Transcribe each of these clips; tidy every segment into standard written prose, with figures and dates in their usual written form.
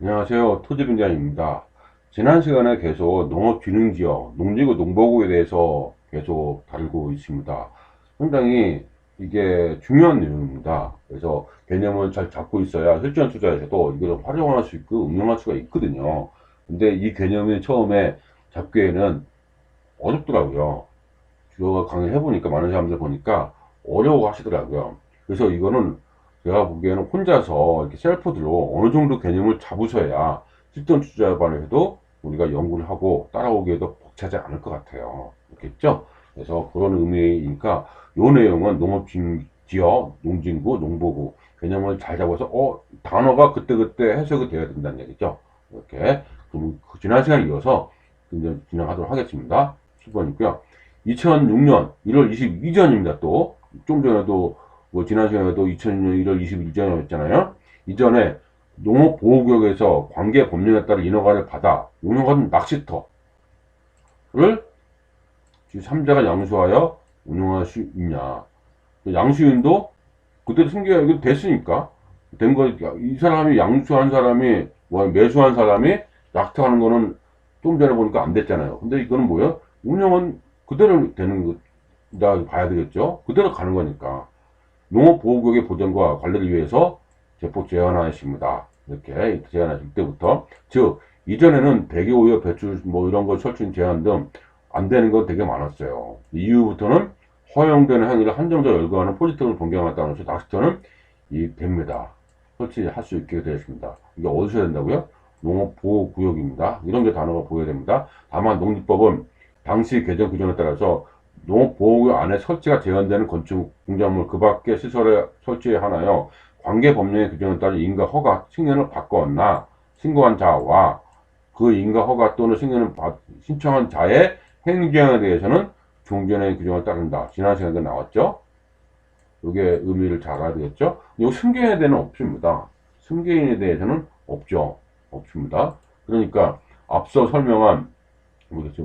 안녕하세요. 토지빙자입니다. 지난 시간에 계속 농업균형지역, 농지구 농보구에 대해서 계속 다루고 있습니다. 상당히 이게 중요한 내용입니다. 그래서 개념을 잘 잡고 있어야 실전 투자에서도 이걸 활용할 수 있고 응용할 수가 있거든요. 근데 이 개념이 처음에 잡기에는 어렵더라고요. 주어가 강의를 해보니까 많은 사람들 보니까 어려워 하시더라고요. 그래서 이거는 제가 보기에는 혼자서 이렇게 셀프로 어느 정도 개념을 잡으셔야 실전 투자반을 해도 우리가 연구를 하고 따라오기에도 벅차지 않을 것 같아요. 그렇겠죠? 그래서 그런 의미니까 요 내용은 농업지역, 농진구, 농보구 개념을 잘 잡아서 단어가 그때그때 해석이 되어야 된다는 얘기죠. 이렇게 그럼 지난 시간에 이어서 이제 진행하도록 하겠습니다. 10번이고요. 2006년 1월 22전입니다. 또 좀 전에도 뭐 지난 시간에도 2006년 1월 22전이었잖아요. 이전에 농업보호구역에서 관계 법령에 따라 인허가를 받아 운영하는 낚시터를 제3자가 양수하여 운영할 수 있냐. 양수인도 그대로 승계가 됐으니까 된 거, 이 사람이 양수한 사람이 뭐 매수한 사람이 낚시하는 거는 좀 전에 보니까 안 됐잖아요. 근데 이거는 뭐예요? 운영은 그대로 되는 거다 봐야 되겠죠. 그대로 가는 거니까. 농업보호구역의 보전과 관리를 위해서 제폭 제한하였습니다. 이렇게 제한하실 때부터. 즉, 이전에는 대기 오염 배출 뭐 이런 거 설치 제한 등 안 되는 거 되게 많았어요. 이후부터는 허용되는 행위를 한정적 열거하는 포지티브를 변경하에 따라서 낚시터는 됩니다. 설치할 수 있게 되었습니다. 이게 어디서 된다고요? 농업보호구역입니다. 이런 게 단어가 보여야 됩니다. 다만 농지법은 당시 개정 규정에 따라서 농업보호구역 안에 설치가 제한되는 건축 공작물 그 밖의 시설에 설치하나요? 관계 법령의 규정에 따라 인가 허가 승인을 받거나 신고한 자와 그 인가 허가 또는 승인을 신청한 자의 행위지향에 대해서는 종전의 규정을 따른다. 지난 시간에 나왔죠? 이게 의미를 잘 알아야 되겠죠? 이 승계에 대해서는 없습니다. 승계인에 대해서는 없죠. 없습니다. 그러니까 앞서 설명한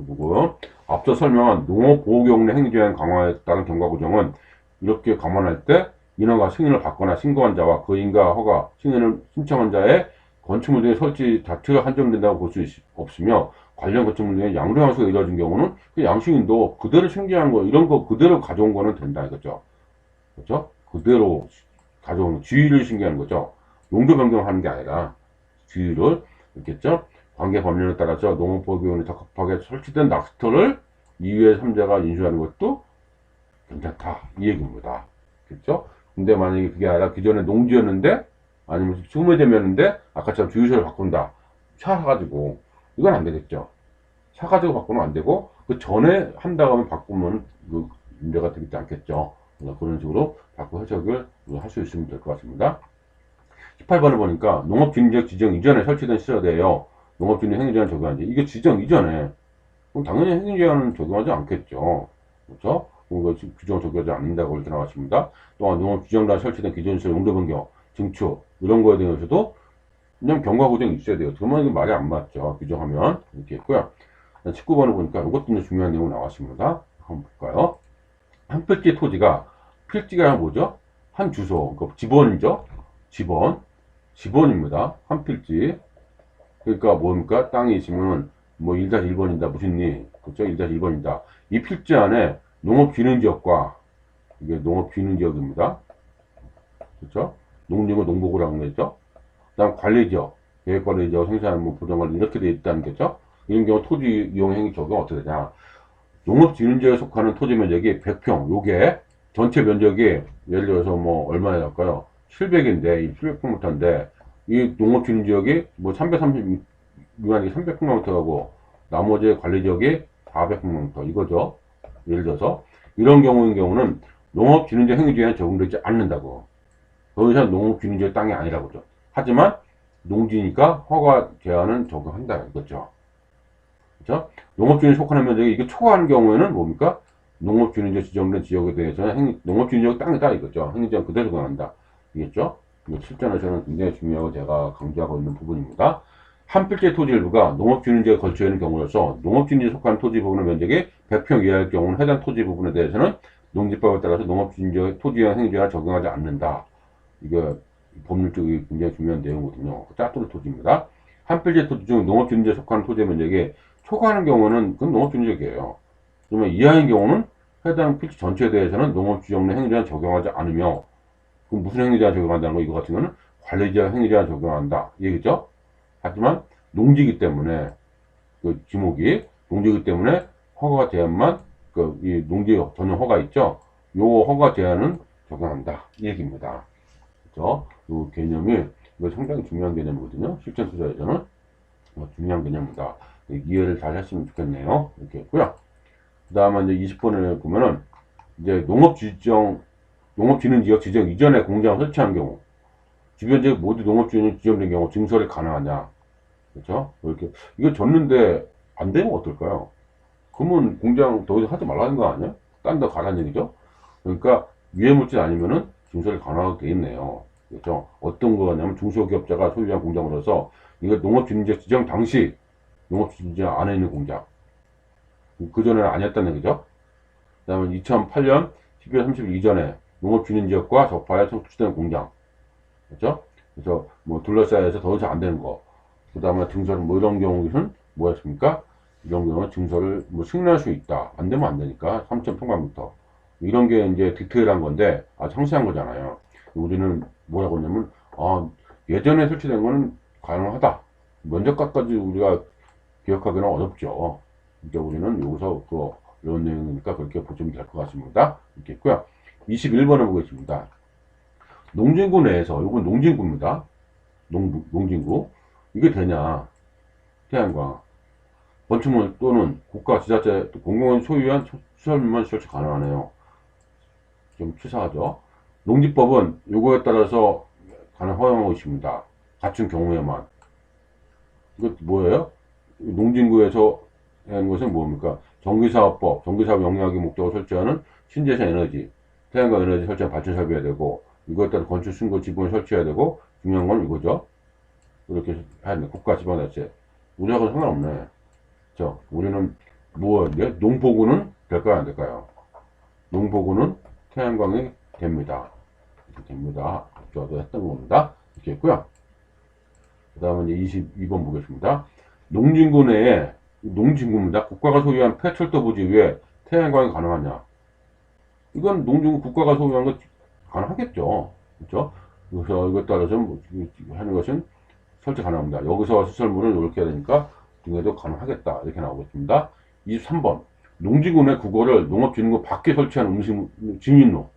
보고 앞서 설명한 농업보호구역 내 행위제한 강화에 따른 경과 구정은 이렇게 감안할 때 인허가 승인을 받거나 신고한 자와 그 인가 허가 승인을 신청한 자의 건축물 등의 설치 자체가 한정된다고 볼 수 없으며 관련 건축물 등의 양도 양수가 이루어진 경우는 그 양식인도 그대로 승계한 거 이런 거 그대로 가져온 거는 된다 이거죠. 그렇죠? 그대로 가져오는 지위를 신고하는 거죠. 용도 변경하는 게 아니라 지위를 있겠죠? 관계 법령에 따라서 농업보호구역에 적합하게 설치된 낚시터를 2회 3자가 인수하는 것도 괜찮다. 이 얘기입니다. 그렇죠? 근데 만약에 그게 아니라 기존에 농지였는데 아니면 수매되면인데 아까처럼 주유소를 바꾼다. 사가지고 이건 안 되겠죠. 사가지고 바꾸면 안 되고 그 전에 한다고 하면 바꾸면 그 문제가 되지 않겠죠. 그런 식으로 바꾸 해석을 할 수 있으면 될 것 같습니다. 18번을 보니까 농업진흥지역 지정 이전에 설치된 시설에요. 농업진흥 행위제한 적용하지. 이게 지정 이전에 그럼 당연히 행위제한은 적용하지 않겠죠. 그렇죠? 뭔가 규정 적용하지 않는다고 이렇게 나왔습니다. 또한 농업지정단 설치된 기존시설 용도 변경, 증축 이런 거에 대해서도 그냥 경과 구정이 있어야 돼요. 그러면 이게 말이 안 맞죠. 규정하면 이렇게 있고요. 19번을 보니까 이것도 중요한 내용 나왔습니다. 한번 볼까요? 한 필지 토지가 필지가 뭐죠? 한 주소, 그러니까 지번이죠. 지번입니다. 한 필지. 그러니까 뭡니까? 땅이 있으면 뭐 1-1번이다. 무슨 일? 그렇죠? 1-1번이다. 이 필지 안에 농업균형지역과 이게 농업균형지역입니다. 그렇죠? 농림은 농보구라고 하는 거죠. 그다음 관리지역, 계획관리지역, 생산물 보정관리 이렇게 되어 있다는 거죠. 이런 경우 토지 이용 행위 적용 어떻게 되냐? 농업진흥지역에 속하는 토지 면적이 100평. 요게 전체 면적이 예를 들어서 뭐 얼마나 될까요? 700인데 이 700평부터인데 이 농업진흥지역이 뭐 330 미만이 300평부터하고 나머지 관리지역이 400평부터 이거죠. 예를 들어서 이런 경우는 농업진흥지역 행위지역에 적용되지 않는다고. 더 이상 농업진흥지역 땅이 아니라고 그러죠. 하지만 농지니까 허가 제한은 적용한다 이거죠. 그렇죠? 농업진흥에 속하는 면적이 이게 초과하는 경우에는 뭡니까? 농업진흥지역 지정된 지역에 대해서는 농업진흥지역 땅이다 이거죠. 행위지역 그대로 적용한다. 이겠죠? 실전에서는 굉장히 중요하고 제가 강조하고 있는 부분입니다. 한 필지 토지 일부가 농업진흥지역에 걸쳐 있는 경우로서 농업진흥지역에 속하는 토지 부분의 면적이 100평 이하일 경우는 해당 토지 부분에 대해서는 농지법에 따라서 농업진흥지역 토지형 행위제한을 적용하지 않는다. 이게 법률적으로 굉장히 중요한 내용이거든요. 짜투리 토지입니다. 한 필지 토지 중 농업진흥지에 속하는 토지의 면적이 초과하는 경우는 그건 농업진흥지역이에요. 그러면 이하인 경우는 해당 필지 전체에 대해서는 농업지역 내 행위제한 적용하지 않으며, 그럼 무슨 행위제한 적용한다는 거? 이거 같은 거는 관리지역 행위제한 적용한다 얘기죠. 하지만 농지이기 때문에 그 지목이 농지이기 때문에 허가 제한만 그 이 농지 전용 허가 있죠. 요 허가 제한은 적용한다 이 얘기입니다. 그렇죠? 요 개념이 이거 상당히 중요한 개념이거든요. 실전 투자에서는 중요한 개념입니다. 이해를 잘 했으면 좋겠네요. 이렇게 했고요. 그 다음에 이제 20번에 보면은 이제 농업진흥지역 지정 이전에 공장을 설치한 경우, 주변 지역 모두 농업진흥 지정된 경우 증설이 가능하냐? 그렇죠? 이렇게 이거 줬는데 안 되면 어떨까요? 그러면 공장 더 이상 하지 말라는 거 아니야? 딴 데 가라는 얘기죠? 그러니까 위해 물질 아니면은 증설이 가능하게 돼 있네요. 그렇죠? 어떤 거냐면 중소기업자가 소유한 공장으로서 이거 농업진흥지역 지정 당시 농업진흥지역 안에 있는 공장. 그 전에는 아니었다는 얘기죠. 그 다음에 2008년 12월 30일 이전에 농업진흥지역과 적파에 설치된 공장. 그렇죠? 그래서 뭐 둘러싸여서 더 이상 안 되는 거. 그 다음에 증설 뭐 이런 경우는 뭐였습니까? 이런 경우는 증설을 뭐 승인할 수 있다. 안 되면 안 되니까 3,000평방미터. 이런 게 이제 디테일한 건데 아주 상세한 거잖아요. 우리는 뭐라고 하냐면 예전에 설치된 거는 가능하다. 면적값까지 우리가 기억하기는 어렵죠. 그러니까 우리는 여기서 이런 내용이니까 그렇게 보시면 될 것 같습니다. 이렇게 있고요. 21번을 보겠습니다. 농진구 내에서, 이건 농진구입니다. 농진구. 이게 되냐? 태양광. 건축물 또는 국가, 지자체, 공공은 소유한 시설물만 설치 가능하네요. 좀 치사하죠? 농지법은 요거에 따라서 허용하고 있습니다. 갖춘 경우에만. 이거 뭐예요? 농진구에서 하는 것은 뭡니까? 전기사업법, 전기사업 영역의 목적을 설치하는 신재생 에너지, 태양광 에너지 설치한 발전 설비해야 되고, 이거에 따라 건축 신고 지분을 설치해야 되고, 중요한 건 이거죠. 이렇게 해야 돼. 국가 지방자치. 우리하고는 상관없네. 그죠? 우리는 농포구는 될까요? 안 될까요? 농포구는 태양광이 됩니다. 이렇게 됩니다. 저도 했던 겁니다. 이렇게 했고요. 그 다음에 이제 22번 보겠습니다. 농진구 내에, 농진구입니다. 국가가 소유한 폐철도 부지 위에 태양광이 가능하냐? 이건 농진구 국가가 소유한 거 가능하겠죠. 그렇죠? 그래서 이것 따라서 하는 것은 설치 가능합니다. 여기서 시설물을 이렇게 해야 되니까 등에도 가능하겠다. 이렇게 나오고 있습니다. 23번. 농지구 내 국어를 농업진흥구 밖에 설치한 증인로.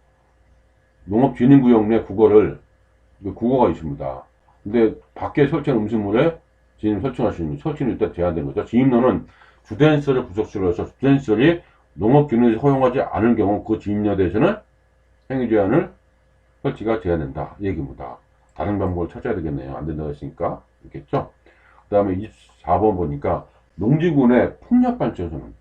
농업진흥구역 내 국어를, 국어가 있습니다. 근데 밖에 설치한 음식물에 진입 설치할 수 있는, 설치는 일단 제한된 거죠. 진입로는 주된 시설을 부속시로 해서 주된 시설이 농업진흥에 허용하지 않은 경우 그 진입로에 대해서는 행위 제한을 설치가 제한된다. 이 얘기입니다. 다른 방법을 찾아야 되겠네요. 안 된다고 했으니까. 있겠죠? 그 다음에 24번 보니까 농지구 내 풍력발전소는,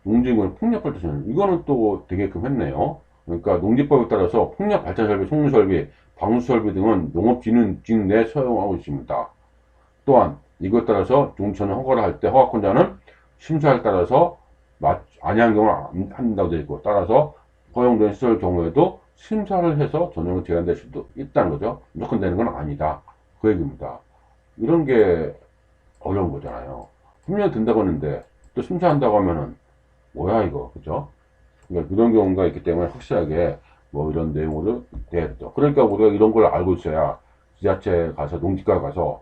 농지구 내 풍력발전소는, 이거는 또 되게 금했네요. 그러니까 농지법에 따라서 풍력발전설비, 송수설비, 방수설비 등은 농업진흥직 내 사용하고 있습니다. 또한 이것에 따라서 농촌을 허가를 할 때 허가권자는 심사에 따라서 아니한 경우는 한다고 되어 있고, 따라서 허용된 시설 경우에도 심사를 해서 전용이 제한될 수도 있다는 거죠. 무조건 되는 건 아니다. 그 얘기입니다. 이런 게 어려운 거잖아요. 분명히 된다고 했는데 또 심사한다고 하면은 뭐야 이거, 그죠? 그러니까 그런 경우가 있기 때문에 확실하게 뭐 이런 내용으로 돼야 되죠. 그러니까 우리가 이런 걸 알고 있어야 지자체 가서 농지과 가서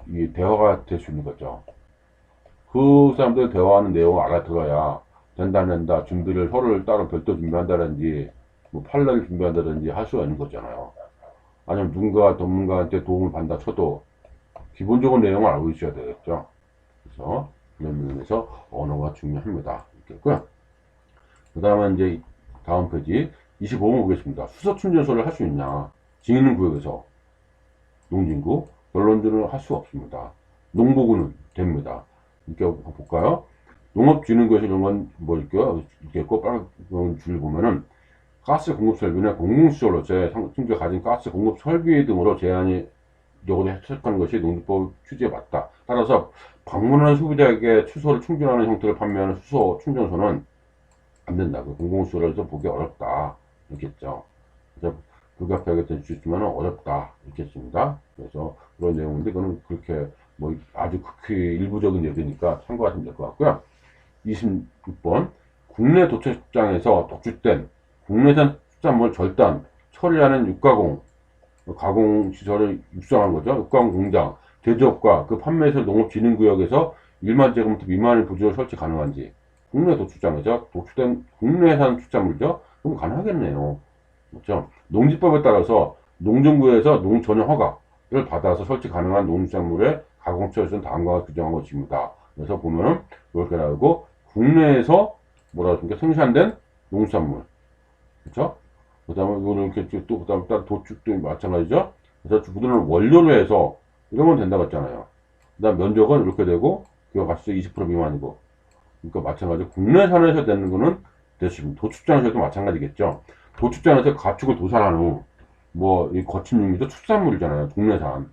이 대화가 될 수 있는 거죠. 그 사람들 대화하는 내용을 알아들어야 된다 안 된다 준비를 서로를 따로 별도 준비한다든지 뭐 판례를 준비한다든지 할 수가 있는 거잖아요. 아니면 누군가 전문가한테 도움을 받는다 쳐도 기본적인 내용을 알고 있어야 되겠죠. 그래서 그런 면에서 언어가 중요합니다. 있겠고요. 그 다음에 이제 다음 페이지 25번 보겠습니다. 수소 충전소를 할 수 있냐? 지있는 구역에서 농진구 결론들은 할 수 없습니다. 농보구는 됩니다. 이렇게 볼까요? 농업진흥구에서 이런 건 뭐 있겠고 빨간 줄 보면은 가스 공급 설비나 공공시설로제 상층자 가진 가스 공급 설비 등으로 제한이 요구를 해석하는 것이 농지법 취지에 맞다. 따라서 방문하는 소비자에게 수소를 충전하는 형태를 판매하는 수소 충전소는 안 된다. 공공시설에서 보기 어렵다. 이렇겠죠. 그래서 불가피하게 될 수 있지만 어렵다 있겠습니다. 그래서 그런 내용인데 그거는 그렇게 뭐 아주 극히 일부적인 얘기니까 참고하시면 될 것 같고요. 26번 국내 도축장에서 독출된 국내산 수산물 절단 처리하는 육가공 가공 시설을 육성한 거죠. 육가공 공장 제조업과 그 판매시설 농업진흥구역에서 1만 제곱미터 미만의 부지를 설치 가능한지 국내 도축장에서 독출된 국내산 수산물이죠. 그럼 가능하겠네요. 그렇죠? 농지법에 따라서 농정부에서 농전용 허가를 받아서 설치 가능한 농수산물의 가공 처리는 다음과 규정한 것입니다. 그래서 보면은 이렇게 나오고 국내에서 뭐라고 하십니까? 생산된 농수산물, 그렇죠? 그다음에 이거는 이렇게 또 그다음 따 도축도 마찬가지죠. 그래서 그들은 원료로 해서 이러면 된다고 했잖아요. 그다음 면적은 이렇게 되고 그거 가치수 20% 미만이고, 그러니까 마찬가지로 국내산에서 되는 거는 됐습니다. 도축장에서도 마찬가지겠죠. 도축장에서 가축을 도살한 후, 뭐, 이 거친 육류도 축산물이잖아요. 국내산.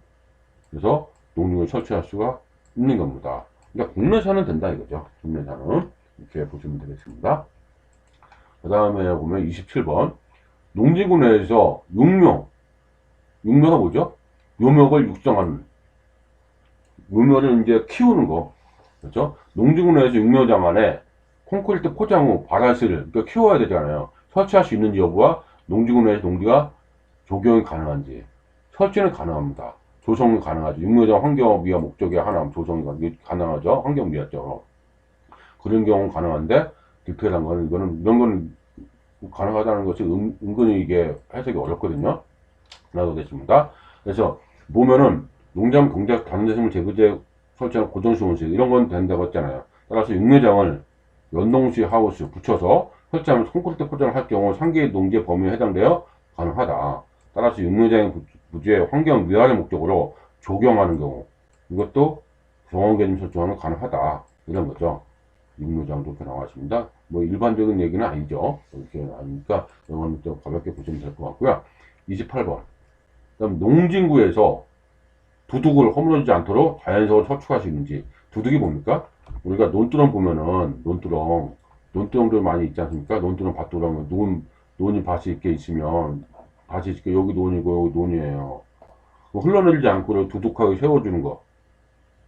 그래서 농육을 설치할 수가 있는 겁니다. 그러니까 국내산은 된다 이거죠. 국내산은. 이렇게 보시면 되겠습니다. 그 다음에 보면 27번. 농지구 내에서 육묘가 뭐죠? 묘목을 육성하는. 묘목을 이제 키우는 거. 그렇죠? 농지구 내에서 육묘장 안에 콘크리트 포장 후 바라스를 그러니까 키워야 되잖아요. 설치할 수 있는지 여부와 농지구 내에서 농지가 조경이 가능한지. 설치는 가능합니다. 조성은 가능하죠. 육묘장 환경미화 목적의 하나 조성이 가능하죠. 환경미화죠. 그런 경우는 가능한데 디테일한 거는 이런 거는 가능하다는 것이 은근히 이게 해석이 어렵거든요. 나오겠습니다. 그래서 보면은 농장 공작 단대생물 제거제 설치한 고정시공식 이런 건 된다고 했잖아요. 따라서 육묘장을 연동식 하우스 붙여서 설치하면 콘크리트 포장을 할 경우 상계 농지 범위에 해당되어 가능하다. 따라서 육묘장의 부지의 환경 미화를 목적으로 조경하는 경우 이것도 정원 개념 설정하면 가능하다. 이런 거죠. 육묘장도 이렇게 나와 있습니다. 뭐 일반적인 얘기는 아니죠. 이렇게 나오니까 이건 좀 가볍게 보시면 될 것 같고요. 28번. 그다음 농진구에서 두둑을 허물어지지 않도록 자연석을 서축할 수 있는지. 두둑이 뭡니까? 우리가 논두렁 보면은 논두렁들 많이 있지 않습니까? 논두렁 밭두렁 논이 밭이 이렇게 있으면 밭이 이렇게 여기 논이고 여기 논이에요. 뭐 흘러내리지 않고 두둑하게 세워주는 거.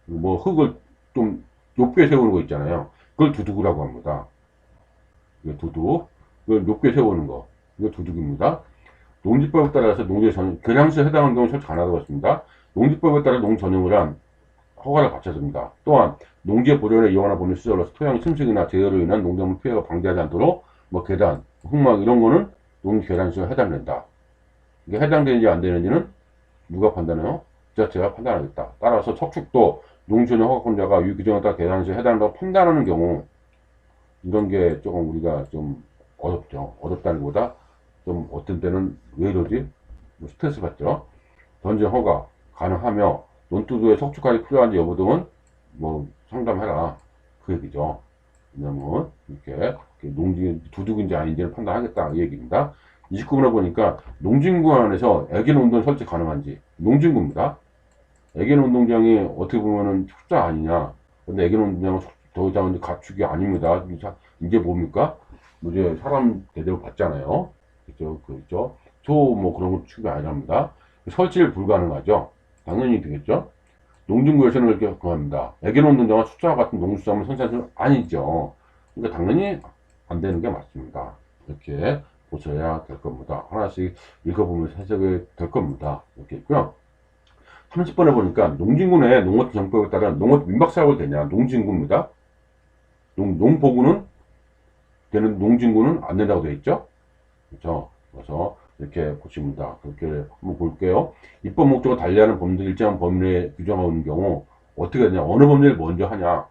뭐 흙을 좀 높게 세우는 거 있잖아요. 그걸 두둑이라고 합니다. 이거 두둑. 그걸 높게 세우는 거. 이거 두둑입니다. 농지법에 따라서 농지전 계량시에 해당하는 경우 설치 가능하다고 했습니다. 농지법에 따라 농전용을 한 허가를 받쳐야 됩니다. 또한 농지의 보존에 이용하는 법률 시설로서 토양 침식이나 재해로 인한 농작물 피해가 방지하지 않도록 뭐 계단, 흙막 이런 거는 농지 계량시에 해당된다. 이게 해당되는지 안 되는지는 누가 판단해요? 지자체가 판단하겠다. 따라서 석축도 농지전용 허가권자가 이 규정에 따라 계량시에 해당한다고 판단하는 경우 이런 게 조금 우리가 좀 어렵죠. 어렵다는 것보다 좀 어떤 때는 왜 이러지? 뭐 스트레스 받죠. 전제 허가 가능하며 논두두에 석축까지 필요한지 여부 등은 뭐 상담해라. 그 얘기죠. 왜냐면 이렇게 농지 두둑인지 아닌지를 판단하겠다 이 얘기입니다. 29번에 보니까 농진구 안에서 애견 운동 설치 가능한지. 농진구입니다. 애견 운동장이 어떻게 보면은 축사 아니냐. 근데 애견 운동장은 더 이상 가축이 아닙니다. 이게 뭡니까? 이제 사람 대대로 받잖아요. 그죠, 그죠. 뭐 그런 거 축이 아니랍니다. 설치를 불가능하죠. 당연히 되겠죠. 농진구에서는 이렇게 그겁니다. 애견 운동장은 숫자와 같은 농수산물 생산은 아니죠. 그러니까 당연히 안 되는 게 맞습니다. 이렇게 보셔야 될 겁니다. 하나씩 읽어보면서 해석이 될 겁니다. 이렇게 있고요. 30번에 보니까 농진구 내 농업 정법에 따라 농업 민박 사업을 되냐. 농진구입니다. 농보구는 되는 농진구는 안 된다고 되어 있죠. 그렇죠. 그래서 이렇게 보십니다. 그렇게 한번 볼게요. 입법 목적을 달리하는 범죄 일정한 범위에 규정하는 경우 어떻게 되냐. 어느 범죄를 먼저 하냐.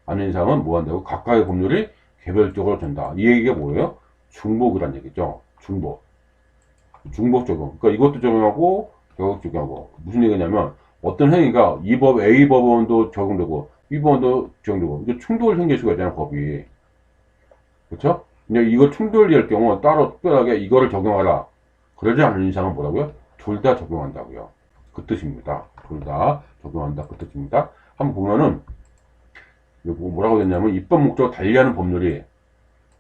아는 이상은 뭐 한다고? 각각의 법률이 개별적으로 된다. 이 얘기가 뭐예요? 중복이란 얘기죠. 중복. 중복 적용. 그러니까 이것도 적용하고 저것도 적용하고. 무슨 얘기냐면 어떤 행위가 이 법 A 법원도 적용되고 B 법원도 적용되고 이게 충돌 생길 수가 있잖아요. 법이. 그렇죠? 근데 이걸 충돌될 경우 따로 특별하게 이거를 적용하라. 그러지 않는 이상은 뭐라고요? 둘 다 적용한다고요. 그 뜻입니다. 둘 다 적용한다. 그 뜻입니다. 한번 보면은 뭐라고 됐냐면 입법 목적을 달리하는 법률이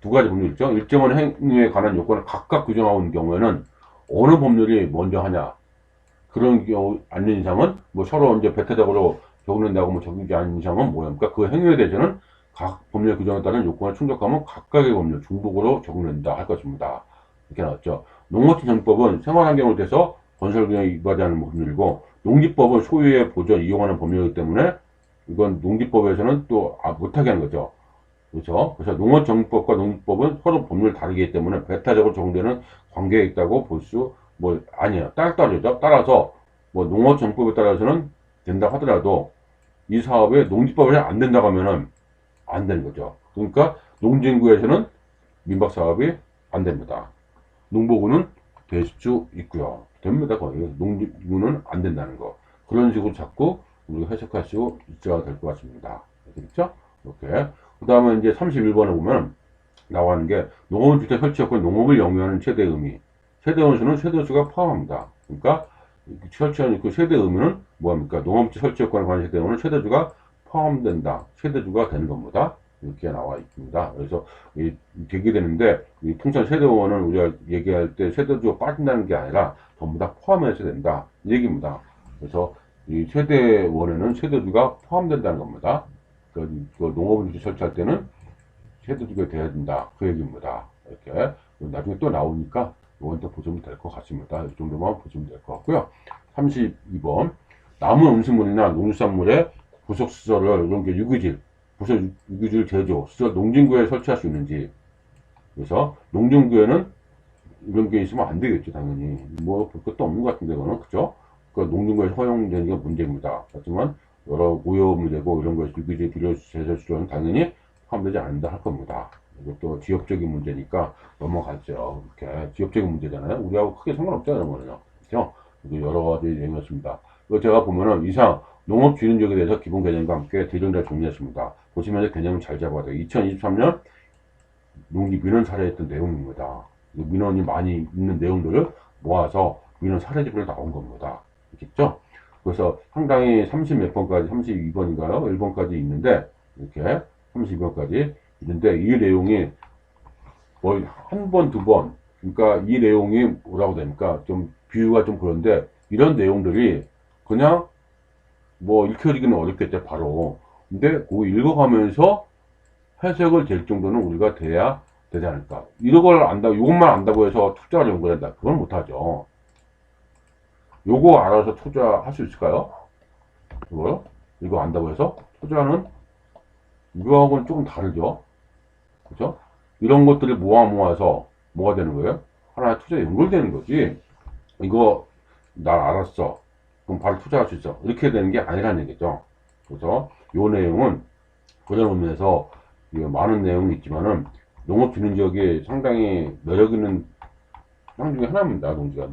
두 가지 법률 있죠. 일정한 행위에 관한 요건을 각각 규정하고 있는 경우에는 어느 법률이 먼저 하냐. 그런 경우 아닌 이상은 뭐 서로 이제 배타적으로 적용된다고 뭐 적용되지 않은 이상은 뭐입니까? 그 행위에 대해서는 각 법률 규정에 따른 요건을 충족하면 각각의 법률 중복으로 적용된다 할 것입니다. 이렇게 나왔죠. 농어촌정법은 생활환경을 대해서 건설규정에 위반하는 법률이고, 농지법은 소유의 보전 이용하는 법률이기 때문에 이건 농지법에서는 또 못하게 하는 거죠. 그렇죠? 그래서 농어정법과 농지법은 서로 법률이 다르기 때문에 배타적으로 적용되는 관계가 있다고 볼 수 뭐 아니에요. 따로죠. 따라서 뭐 농어정법에 따라서는 된다 하더라도 이 사업에 농지법이 안 된다고 하면은 안 되는 거죠. 그러니까 농진구에서는 민박 사업이 안 됩니다. 농보구는 될 수 있고요. 됩니다. 거의 농진구는 안 된다는 거. 그런 식으로 자꾸 우리가 해석할 수 있어야 될 것 같습니다. 그렇죠? 이렇게. 그 다음에 이제 31번에 보면 나오는 게 농업주택 설치요건 농업을 영위하는 최대 의미. 최대 원수는 세대수가 포함합니다. 그러니까 설치하는 그 세대 의미는 뭐합니까? 농업주택 설치요건에 관한 세대 의미는 세대주가 포함된다. 세대주가 되는 겁니다. 이렇게 나와 있습니다. 그래서 되게 되는데 이 통상 세대원은 우리가 얘기할 때 세대주가 빠진다는 게 아니라 전부 다 포함해서 된다. 이 얘기입니다. 그래서 이 세대원에는 세대주가 포함된다는 겁니다. 그 농업을 설치할 때는 세대주가 돼야 된다. 그 얘기입니다. 이렇게 나중에 또 나오니까 이건 또 보시면 될 것 같습니다. 이 정도만 보시면 될 것 같고요. 32번 남은 음식물이나 농수산물의 부속시설을 이런 게 유기질, 부속 유기질 제조, 시설 농진구에 설치할 수 있는지. 그래서 농진구에는 이런 게 있으면 안 되겠죠, 당연히. 뭐 볼 것도 없는 것 같은데 그거는 그죠? 그 농진구에 허용되는 게 문제입니다. 하지만 여러 오염이 되고 이런 것이 유기질 비료 제조 시설은 당연히 포함되지 않는다 할 겁니다. 이것도 지역적인 문제니까 넘어가죠. 이렇게 지역적인 문제잖아요. 우리하고 크게 상관없잖아요, 이거는요. 그렇죠? 여러 가지 내용이었습니다. 이거 제가 보면은 이상 농업 주인지역에 대해서 기본 개념과 함께 대정자 정리했습니다. 보시면 개념을 잘 잡아야 돼요. 2023년 농기 민원 사례했던 내용입니다. 민원이 많이 있는 내용들을 모아서 민원 사례집으로 나온 겁니다. 알겠죠? 그래서 상당히 30 몇 번까지, 32번인가요? 1번까지 있는데, 이렇게 32번까지 있는데, 이 내용이 거의 한 번, 두 번, 그러니까 이 내용이 뭐라고 됩니까? 좀 비유가 좀 그런데, 이런 내용들이 그냥 뭐 읽혀지기는 어렵겠죠, 바로. 근데 그거 읽어가면서 해석을 될 정도는 우리가 돼야 되지 않을까. 이런 걸 안다고, 이것만 안다고 해서 투자를 연구한다. 그건 못하죠. 요거 알아서 투자할 수 있을까요? 이거 안다고 해서? 투자는 이거하고는 조금 다르죠. 그죠? 이런 것들을 모아서 뭐가 되는 거예요? 하나의 투자에 연결되는 거지. 이거 날 알았어. 그럼 바로 투자할 수 있어. 이렇게 되는 게 아니라는 얘기죠. 그래서 요 내용은 그런 의미에서 많은 내용이 있지만은 농업진흥지역이 상당히 매력 있는 상 중에 하나입니다. 농지가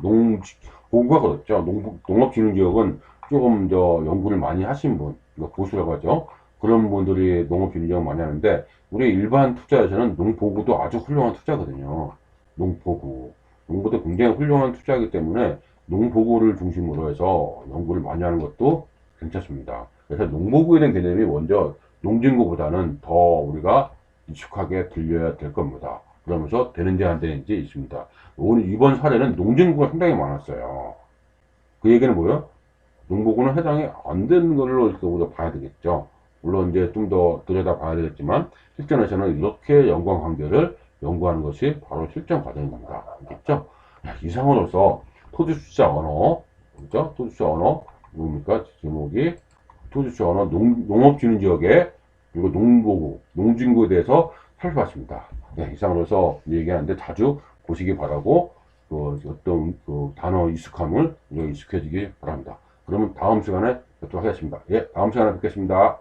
보고가 그렇죠. 농업진흥지역은 조금 더 연구를 많이 하신 분, 이거 보수라고 하죠. 그런 분들이 농업진흥지역 많이 하는데 우리 일반 투자에서는 농보고도 아주 훌륭한 투자거든요. 농보도 굉장히 훌륭한 투자이기 때문에 농보고를 중심으로 해서 연구를 많이 하는 것도 괜찮습니다. 그래서 농보고에 대한 개념이 먼저 농진구보다는 더 우리가 익숙하게 들려야 될 겁니다. 그러면서 되는지 안 되는지 있습니다. 오늘 이번 사례는 농진구가 상당히 많았어요. 그 얘기는 뭐예요? 농보고는 해당이 안 되는 걸로 우리가 봐야 되겠죠. 물론 이제 좀 더 들여다 봐야 되겠지만 실전에서는 이렇게 연관관계를 연구하는 것이 바로 실전 과정입니다. 알겠죠? 이상으로서 토지투자 언어, 그죠? 토지투자 언어 뭡니까? 제목이 토지투자 언어 농업진흥지역에 그리고 농보고, 농진구에 대해서 살펴봤습니다. 네, 이상으로서 얘기하는데 자주 보시기 바라고 어떤 단어 익숙함을 우리가 익숙해지기 바랍니다. 그러면 다음 시간에 뵙도록 하겠습니다. 예, 다음 시간에 뵙겠습니다.